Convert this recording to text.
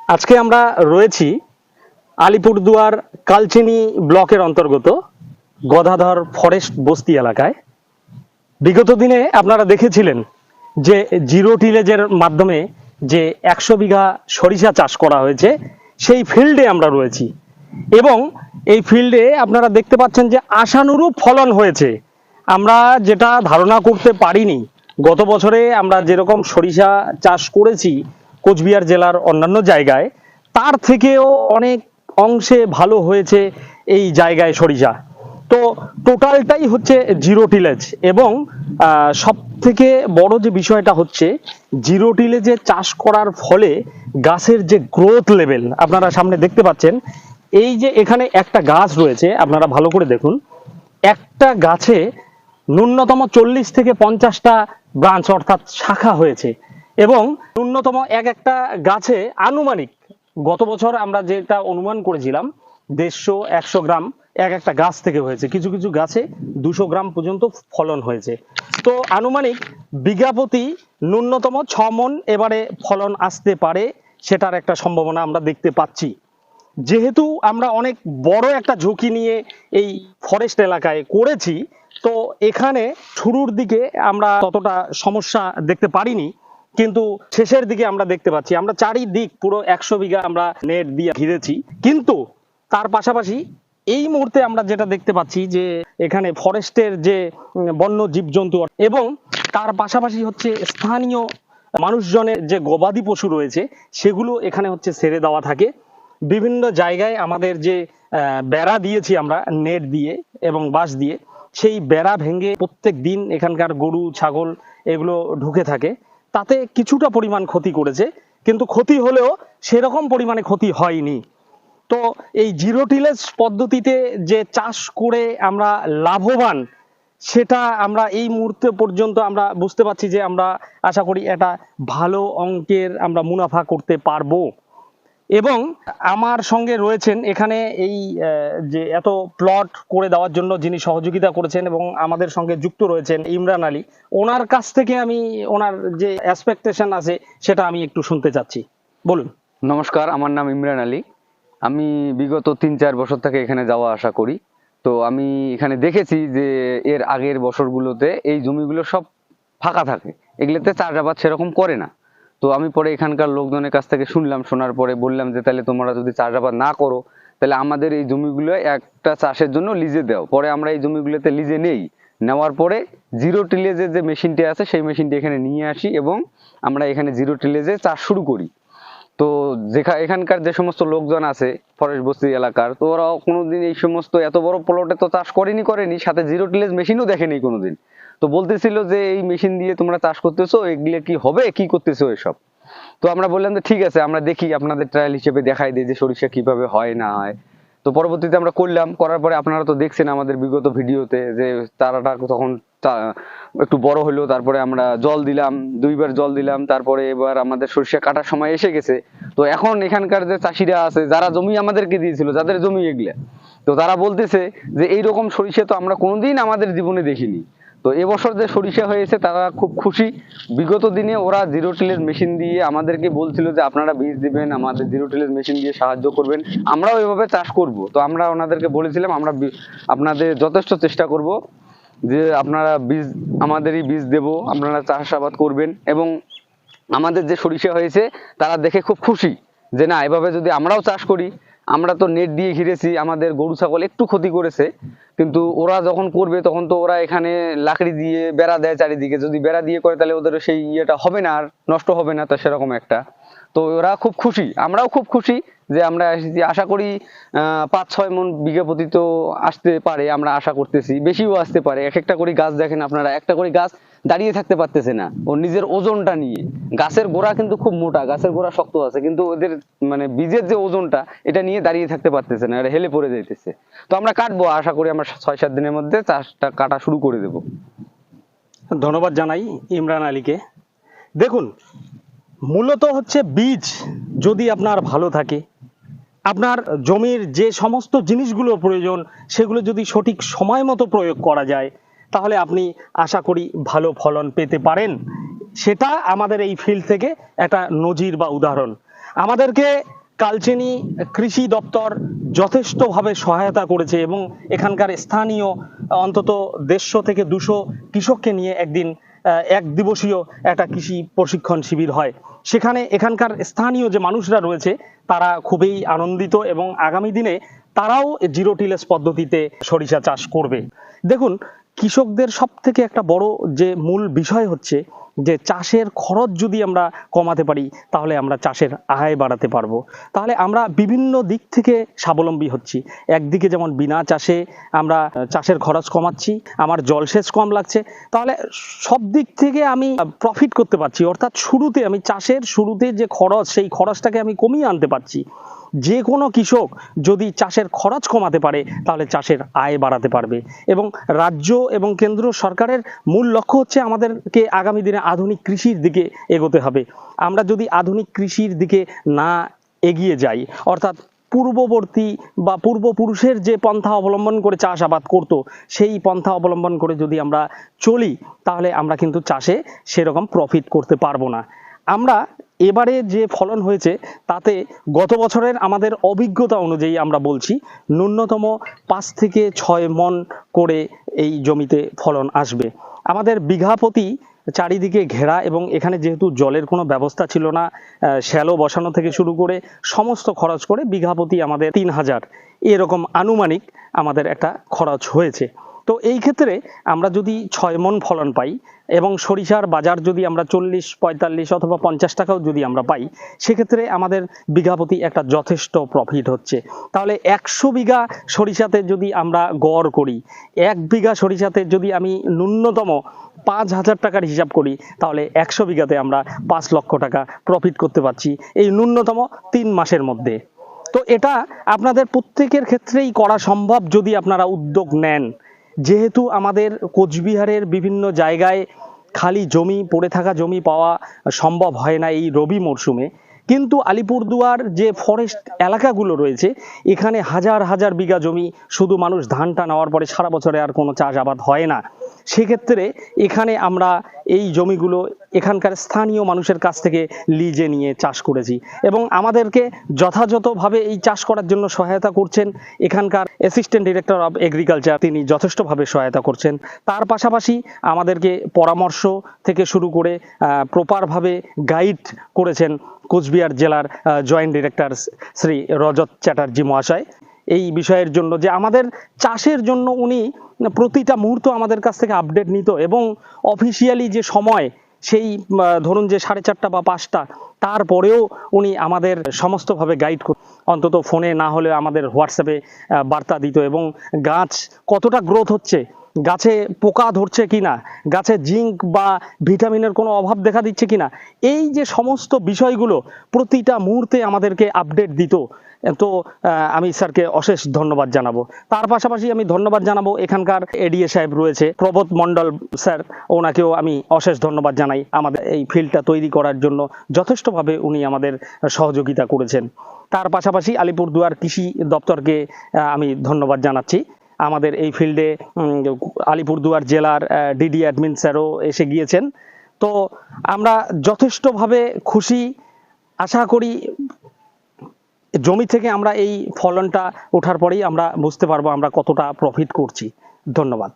আজকে আমরা রয়েছি আলিপুরদুয়ার কালচিনি ব্লকের অন্তর্গত গদাধর ফরেস্ট বস্তি এলাকায়। বিগত দিনে আপনারা দেখেছিলেন যে জিরো টিলেজের মাধ্যমে যে 100 বিঘা সরিষা চাষ করা হয়েছে, সেই ফিল্ডে আমরা রয়েছি এবং এই ফিল্ডে আপনারা দেখতে পাচ্ছেন যে আশানুরূপ ফলন হয়েছে। আমরা যেটা ধারণা করতে পারিনি, গত বছরে আমরা যেরকম সরিষা চাষ করেছি কোচবিহার জেলার অন্যান্য জায়গায়, তার থেকেও অনেক অংশে ভালো হয়েছে এই জায়গায় সরিষা। তো টোটালটাই হচ্ছে জিরো টিলেজ এবং সব থেকে বড় যে বিষয়টা হচ্ছে জিরো টিলেজে চাষ করার ফলে গাছের যে গ্রোথ লেভেল আপনারা সামনে দেখতে পাচ্ছেন। এই যে এখানে একটা গাছ রয়েছে, আপনারা ভালো করে দেখুন, একটা গাছে ন্যূনতম 40 থেকে 50টা ব্রাঞ্চ অর্থাৎ শাখা হয়েছে এবং ন্যূনতম একটা গাছে আনুমানিক গত বছর আমরা যেটা অনুমান করেছিলাম 150-100 গ্রাম একটা গাছ থেকে হয়েছে, কিছু কিছু গাছে 200 গ্রাম পর্যন্ত ফলন হয়েছে। তো আনুমানিক বিঘা প্রতি ন্যূনতম 6 মণ এবারে ফলন আসতে পারে, সেটার একটা সম্ভাবনা আমরা দেখতে পাচ্ছি। যেহেতু আমরা অনেক বড় একটা ঝুঁকি নিয়ে এই ফরেস্ট এলাকায় করেছি, তো এখানে শুরুর দিকে আমরা ততটা সমস্যা দেখতে পারিনি, কিন্তু শেষের দিকে আমরা দেখতে পাচ্ছি। আমরা চারিদিক পুরো 100 বিঘা আমরা নেট দিয়ে ঘিরেছি, কিন্তু তার পাশাপাশি এই মুহূর্তে আমরা যেটা দেখতে পাচ্ছি যে এখানে ফরেস্টের যে বন্য জীবজন্তু এবং তার পাশাপাশি হচ্ছে স্থানীয় মানুষজনের যে গবাদি পশু রয়েছে সেগুলো এখানে হচ্ছে ছেড়ে দেওয়া থাকে। বিভিন্ন জায়গায় আমাদের যে বেড়া দিয়েছি আমরা নেট দিয়ে এবং বাঁশ দিয়ে, সেই বেড়া ভেঙে প্রত্যেক দিন এখানকার গরু ছাগল এগুলো ঢুকে থাকে, তাতে কিছুটা পরিমাণ ক্ষতি করেছে, কিন্তু ক্ষতি হলেও সেরকম পরিমাণে ক্ষতি হয়নি। তো এই জিরো টিলেজ পদ্ধতিতে যে চাষ করে আমরা লাভবান, সেটা আমরা এই মুহূর্তে পর্যন্ত আমরা বুঝতে পারছি যে আমরা আশা করি এটা ভালো অঙ্কের আমরা মুনাফা করতে পারবো। এবং আমার সঙ্গে রয়েছেন এখানে এই যে এত প্লট করে দেওয়ার জন্য যিনি সহযোগিতা করেছেন এবং আমাদের সঙ্গে যুক্ত রয়েছেন ইমরান আলী। ওনার কাছ থেকে আমি ওনার যে এক্সপেকটেশন আছে সেটা আমি একটু শুনতে চাচ্ছি, বলুন। নমস্কার, আমার নাম ইমরান আলী। আমি বিগত 3-4 বছর থেকে এখানে যাওয়া আসা করি। তো আমি এখানে দেখেছি যে এর আগের বছরগুলোতে এই জমিগুলো সব ফাঁকা থাকে, এগুলোতে চাষাবাদ সেরকম করে না। তো আমি পরে এখানকার লোকজনের কাছ থেকে শুনলাম, শোনার পরে বললাম যে তাহলে তোমরা যদি চাষাবাদ না করো তাহলে আমাদের এই জমিগুলো একটা চাষের জন্য লিজে দাও। পরে আমরা এই জমিগুলোতে লিজে নেই, নেওয়ার পরে জিরো টিলেজের যে মেশিনটি আছে সেই মেশিনটি এখানে নিয়ে আসি এবং আমরা এখানে জিরো টিলেজে চাষ শুরু করি। তো এখানকার যে সমস্ত লোকজন আছে ফরেস্ট বস্তি এলাকার, তো ওরাও কোনোদিন এই সমস্ত এত বড় প্লটে তো চাষ করেনি, সাথে জিরো টিলেজ মেশিনও দেখেনি কোনোদিন। তো বলতেছিল যে এই মেশিন দিয়ে তোমরা চাষ করতেছো, এগুলো কি হবে, কি করতেছো এসব। তো আমরা বললাম যে ঠিক আছে, আমরা দেখি, আপনাদের ট্রায়াল হিসেবে দেখাই দিই যে সরিষা কিভাবে হয় না হয়। তো পরবর্তীতে আমরা করলাম, করার পরে আপনারা তো দেখছেন আমাদের বিগত ভিডিওতে যে চারাটা তখন একটু বড় হলো, তারপরে আমরা জল দিলাম, 2বার জল দিলাম, তারপরে এবার আমাদের সরিষা কাটার সময় এসে গেছে। তো এখন এখানকার যে চাষিরা আছে যারা জমি আমাদেরকে দিয়েছিল, যাদের জমি এগুলা, তো তারা বলতেছে যে এইরকম সরিষা তো আমরা কোনোদিন আমাদের জীবনে দেখিনি। তো এবছর যে সরিষা হয়েছে তারা খুব খুশি। বিগত দিনে ওরা জিরো টিলেজ মেশিন দিয়ে আমাদেরকে বলছিল যে আপনারা বীজ দিবেন, আমাদের জিরো টিলেজ মেশিন দিয়ে সাহায্য করবেন, আমরাও এভাবে চাষ করব। তো আমরা ওনাদেরকে বলেছিলাম আমরা আপনাদের যথেষ্ট চেষ্টা করব যে আপনারা বীজ, আমাদেরই বীজ দেব, আপনারা চাষাবাদ করবেন। এবং আমাদের যে সরিষা হয়েছে তারা দেখে খুব খুশি যে না, এভাবে যদি আমরাও চাষ করি। আমরা তো নেট দিয়ে ঘিরেছি, আমাদের গরু ছাগল একটু ক্ষতি করেছে, কিন্তু ওরা যখন করবে তখন তো ওরা এখানে লাকড়ি দিয়ে বেড়া দেয় চারিদিকে, যদি বেড়া দিয়ে করে তাহলে ওদের সেই ইয়েটা হবে না, আর নষ্ট হবে না, তো সেরকম একটা। তো ওরা খুব খুশি, আমরাও খুব খুশি যে আমরা এসেছি। আশা করি 5-6 মণ বিঘা প্রতি তো আসতে পারে, আমরা আশা করতেছি বেশিও আসতে পারে। একটা করে গাছ দেখেন আপনারা, একটা করে গাছ দাঁড়িয়ে থাকতে পারতেছে না ওর নিজের ওজনটা নিয়ে। গাছের গোড়া কিন্তু খুব মোটা, গাছের গোড়া শক্ত আছে, কিন্তু ওদের মানে বীজের যে ওজনটা এটা নিয়ে দাঁড়িয়ে থাকতে পারতেছে না, এটা হেলে পড়ে যাইতেছে। তো আমরা কাটবো, আশা করি আমরা 6-7 দিনের মধ্যে চাষটা কাটা শুরু করে দেব। ধন্যবাদ জানাই ইমরান আলীকে। দেখুন, মূলত হচ্ছে বীজ যদি আপনার ভালো থাকে, আপনার জমির যে সমস্ত জিনিসগুলো প্রয়োজন সেগুলো যদি সঠিক সময় মতো প্রয়োগ করা যায়, তাহলে আপনি আশা করি ভালো ফলন পেতে পারেন। সেটা আমাদের এই ফিল্ড থেকে একটা নজির বা উদাহরণ। আমাদেরকে কালচিনি কৃষি দপ্তর যথেষ্টভাবে সহায়তা করেছে এবং এখানকার স্থানীয় অন্তত 150 থেকে 200 কৃষককে নিয়ে একদিন এক দিবসীয় একটা কৃষি প্রশিক্ষণ শিবির হয়। সেখানে এখানকার স্থানীয় যে মানুষরা রয়েছে তারা খুবই আনন্দিত এবং আগামী দিনে তারাও জিরো টিলেজ পদ্ধতিতে সরিষা চাষ করবে। দেখুন, কৃষকদের সব থেকে একটা বড় যে মূল বিষয় হচ্ছে যে চাষের খরচ যদি আমরা কমাতে পারি তাহলে আমরা চাষের আয় বাড়াতে পারবো, তাহলে আমরা বিভিন্ন দিক থেকে স্বাবলম্বী হচ্ছি। একদিকে যেমন বিনা চাষে আমরা চাষের খরচ কমাচ্ছি, আমার জলসেচ কম লাগছে, তাহলে সব দিক থেকে আমি প্রফিট করতে পারছি। অর্থাৎ শুরুতে আমি চাষের শুরুতে যে খরচ সেই খরচটাকে আমি কমিয়ে আনতে পারছি। যে কোনো কৃষক যদি চাষের খরচ কমাতে পারে তাহলে চাষের আয় বাড়াতে পারবে এবং রাজ্য এবং কেন্দ্র সরকারের মূল লক্ষ্য হচ্ছে আমাদেরকে আগামী দিনে আধুনিক কৃষির দিকে এগোতে হবে। আমরা যদি আধুনিক কৃষির দিকে না এগিয়ে যাই, অর্থাৎ পূর্ববর্তী বা পূর্বপুরুষের যে পন্থা অবলম্বন করে চাষাবাদ করত সেই পন্থা অবলম্বন করে যদি আমরা চলি তাহলে আমরা কিন্তু চাষে সেরকম প্রফিট করতে পারবো না। আমরা এবারে যে ফলন হয়েছে তাতে গত বছরের আমাদের অভিজ্ঞতা অনুযায়ী আমরা বলছি ন্যূনতম 5 থেকে 6 মণ করে এই জমিতে ফলন আসবে। আমাদের বিঘা প্রতি চারিদিকে ঘেরা এবং এখানে যেহেতু জলের কোনো ব্যবস্থা ছিল না, শ্যালো বসানো থেকে শুরু করে সমস্ত খরচ করে বিঘা প্রতি আমাদের 3000 এরকম আনুমানিক আমাদের একটা খরচ হয়েছে। তো এই ক্ষেত্রে আমরা যদি 6 মণ ফলন পাই এবং সরিষার বাজার যদি আমরা 40, 45 অথবা 50 টাকাও যদি আমরা পাই, সেক্ষেত্রে আমাদের বিঘা প্রতি একটা যথেষ্ট প্রফিট হচ্ছে। তাহলে 100 বিঘা সরিষাতে যদি আমরা গড় করি, 1 বিঘা সরিষাতে যদি আমি ন্যূনতম 5000 টাকার হিসাব করি তাহলে 100 বিঘাতে আমরা 5 লক্ষ টাকা প্রফিট করতে পারছি এই ন্যূনতম 3 মাসের মধ্যে। তো এটা আপনাদের প্রত্যেকের ক্ষেত্রেই করা সম্ভব যদি আপনারা উদ্যোগ নেন। যেহেতু আমাদের কোচবিহারের বিভিন্ন জায়গায় খালি জমি পড়ে থাকা জমি পাওয়া সম্ভব হয় না এই রবি মরশুমে, কিন্তু আলিপুরদুয়ার যে ফরেস্ট এলাকাগুলো রয়েছে এখানে হাজার হাজার বিঘা জমি শুধু মানুষ ধানটা নেওয়ার পরে সারা বছরে আর কোনো চাষাবাদ হয় না। সেক্ষেত্রে এখানে আমরা এই জমিগুলো এখানকার স্থানীয় মানুষের কাছ থেকে লিজে নিয়ে চাষ করেছি এবং আমাদেরকে যথাযথভাবে এই চাষ করার জন্য সহায়তা করছেন এখানকার অ্যাসিস্ট্যান্ট ডিরেক্টর অফ এগ্রিকালচার, তিনি যথেষ্টভাবে সহায়তা করছেন। তার পাশাপাশি আমাদেরকে পরামর্শ থেকে শুরু করে প্রপারভাবে গাইড করেছেন কোচবিহার জেলার জয়েন্ট ডিরেক্টর শ্রী রজত চ্যাটার্জি মহাশয় এই বিষয়ের জন্য, যে আমাদের চাষের জন্য উনি প্রতিটা মুহূর্ত আমাদের কাছ থেকে আপডেট নিত এবং অফিসিয়ালি যে সময় সেই ধরুন যে 4:30 বা 5টা, তারপরেও উনি আমাদের সমস্তভাবে গাইড করত, অন্তত ফোনে না হলে আমাদের হোয়াটসঅ্যাপে বার্তা দিত এবং গাছ কতটা গ্রোথ হচ্ছে, গাছে পোকা ধরছে কিনা, গাছে জিঙ্ক বা ভিটামিনের কোনো অভাব দেখা দিচ্ছে কিনা, এই যে সমস্ত বিষয়গুলো প্রতিটা মুহূর্তে আমাদেরকে আপডেট দিত। তো আমি স্যারকে অশেষ ধন্যবাদ জানাবো। তার পাশাপাশি আমি ধন্যবাদ জানাবো এখানকার এডিএ সাহেব রয়েছে প্রবোধ মণ্ডল স্যার, ওনাকেও আমি অশেষ ধন্যবাদ জানাই। আমাদের এই ফিল্ডটা তৈরি করার জন্য যথেষ্টভাবে উনি আমাদের সহযোগিতা করেছেন। তার পাশাপাশি আলিপুরদুয়ার কৃষি দপ্তরকে আমি ধন্যবাদ জানাচ্ছি। আমাদের এই ফিল্ডে আলিপুরদুয়ার জেলার ডিডি অ্যাডমিন স্যারও এসে গিয়েছেন। তো আমরা যথেষ্টভাবে খুশি। আশা করি জমি থেকে আমরা এই ফলনটা ওঠার পরেই আমরা বুঝতে পারবো আমরা কতটা প্রফিট করছি। ধন্যবাদ।